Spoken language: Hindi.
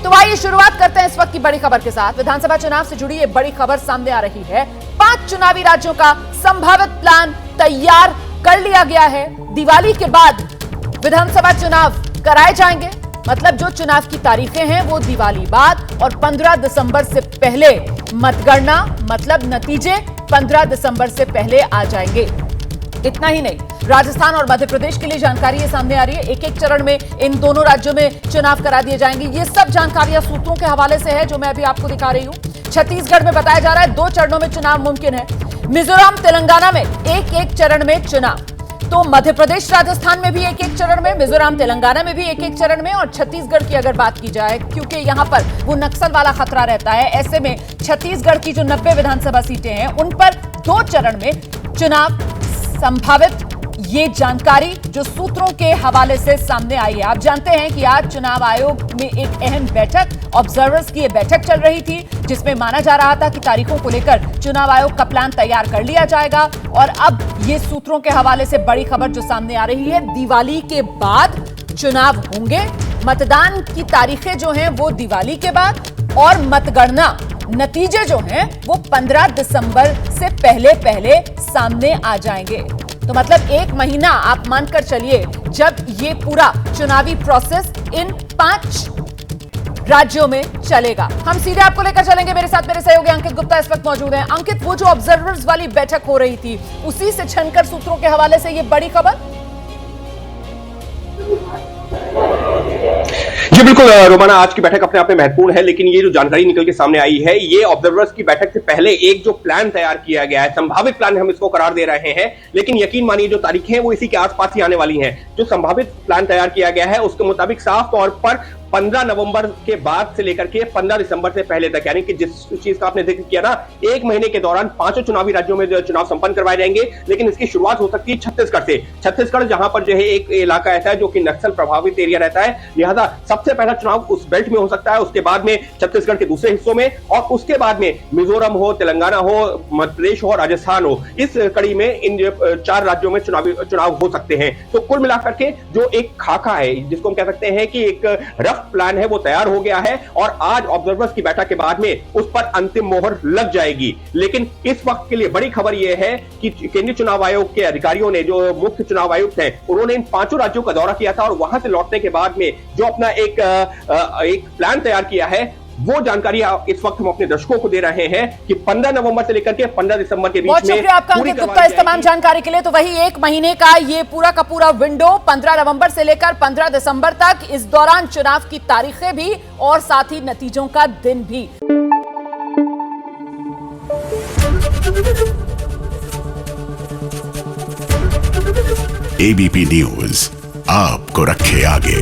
तो आइए शुरुआत करते हैं इस वक्त की बड़ी खबर के साथ। विधानसभा चुनाव से जुड़ी ये बड़ी खबर सामने आ रही है। 5 चुनावी राज्यों का संभावित प्लान तैयार कर लिया गया है। दिवाली के बाद विधानसभा चुनाव कराए जाएंगे, मतलब जो चुनाव की तारीखें हैं वो दिवाली बाद और 15 दिसंबर से पहले मतगणना, मतलब नतीजे 15 दिसंबर से पहले आ जाएंगे। इतना ही नहीं, राजस्थान और मध्य प्रदेश के लिए जानकारी ये सामने आ रही है। एक एक चरण में इन दोनों राज्यों में चुनाव करा दिए जाएंगे। ये सब जानकारियां सूत्रों के हवाले से है जो मैं अभी आपको दिखा रही हूं। छत्तीसगढ़ में बताया जा रहा है 2 चरणों में चुनाव मुमकिन है। मिजोरम तेलंगाना में एक एक चरण में चुनाव, तो मध्य प्रदेश राजस्थान में भी एक एक चरण में, मिजोरम तेलंगाना में भी एक एक चरण में, और छत्तीसगढ़ की अगर बात की जाए, क्योंकि यहां पर वो नक्सल वाला खतरा रहता है, ऐसे में छत्तीसगढ़ की जो 90 विधानसभा सीटें हैं उन पर 2 चरण में चुनाव संभावित। ये जानकारी जो सूत्रों के हवाले से सामने आई है। आप जानते हैं कि आज चुनाव आयोग में एक अहम बैठक, ऑब्जर्वर्स की ये बैठक चल रही थी, जिसमें माना जा रहा था कि तारीखों को लेकर चुनाव आयोग का प्लान तैयार कर लिया जाएगा। और अब ये सूत्रों के हवाले से बड़ी खबर जो सामने आ रही है, दिवाली के बाद चुनाव होंगे। मतदान की तारीखें जो हैं वो दिवाली के बाद, और मतगणना नतीजे जो हैं वो 15 दिसंबर से पहले सामने आ जाएंगे। तो मतलब 1 महीना आप मानकर चलिए जब ये पूरा चुनावी प्रोसेस इन 5 राज्यों में चलेगा। हम सीधे आपको लेकर चलेंगे, मेरे साथ मेरे सहयोगी अंकित गुप्ता इस वक्त मौजूद हैं। अंकित, वो जो ऑब्जर्वर्स वाली बैठक हो रही थी उसी से छनकर सूत्रों के हवाले से ये बड़ी खबर। जी बिल्कुल रोमाना, आज की बैठक अपने आप में महत्वपूर्ण है, लेकिन ये जो जानकारी निकल के सामने आई है, ये ऑब्जर्वर्स की बैठक से पहले एक जो प्लान तैयार किया गया है, संभावित प्लान हम इसको करार दे रहे हैं, लेकिन यकीन मानिए जो तारीखें हैं वो इसी के आसपास ही आने वाली हैं। जो संभावित प्लान तैयार किया गया है उसके मुताबिक साफ तौर पर 15 नवंबर के बाद से लेकर के 15 दिसंबर से पहले तक, यानी कि जिस चीज का आपने जिक्र किया ना, 1 महीने के दौरान 5 चुनावी राज्यों में जो चुनाव संपन्न करवाए जाएंगे। लेकिन इसकी शुरुआत हो सकती है छत्तीसगढ़ से। छत्तीसगढ़ जहां पर जो है एक इलाका ऐसा है जो कि नक्सल प्रभावित एरिया रहता है, लिहाजा सबसे पहला चुनाव उस बेल्ट में हो सकता है, उसके बाद में छत्तीसगढ़ के दूसरे हिस्सों में, और उसके बाद में मिजोरम हो, तेलंगाना हो, मध्य प्रदेश हो, राजस्थान हो। इस कड़ी में इन 4 राज्यों में चुनाव हो सकते हैं। तो कुल मिलाकर के जो एक खाका है, जिसको हम कह सकते हैं कि एक रफ प्लान है, वो तैयार हो गया है, और आज ऑब्जर्वर्स की बैठक के बाद में उस पर अंतिम मोहर लग जाएगी। लेकिन इस वक्त के लिए बड़ी खबर यह है कि केंद्रीय चुनाव आयोग के अधिकारियों ने, जो मुख्य चुनाव आयुक्त हैं, उन्होंने इन 5 राज्यों का दौरा किया था, और वहां से लौटने के बाद में जो अपना एक प्लान तैयार किया है, वो जानकारी इस वक्त हम अपने दर्शकों को दे रहे हैं कि 15 नवंबर से लेकर के 15 दिसंबर के बीच में। बहुत शुक्रिया आपका अंकित गुप्ता इस तमाम जानकारी के लिए। तो वही 1 महीने का ये पूरा का पूरा विंडो, 15 नवंबर से लेकर 15 दिसंबर तक, इस दौरान चुनाव की तारीखें भी और साथ ही नतीजों का दिन भी। एबीपी न्यूज आपको रखे आगे।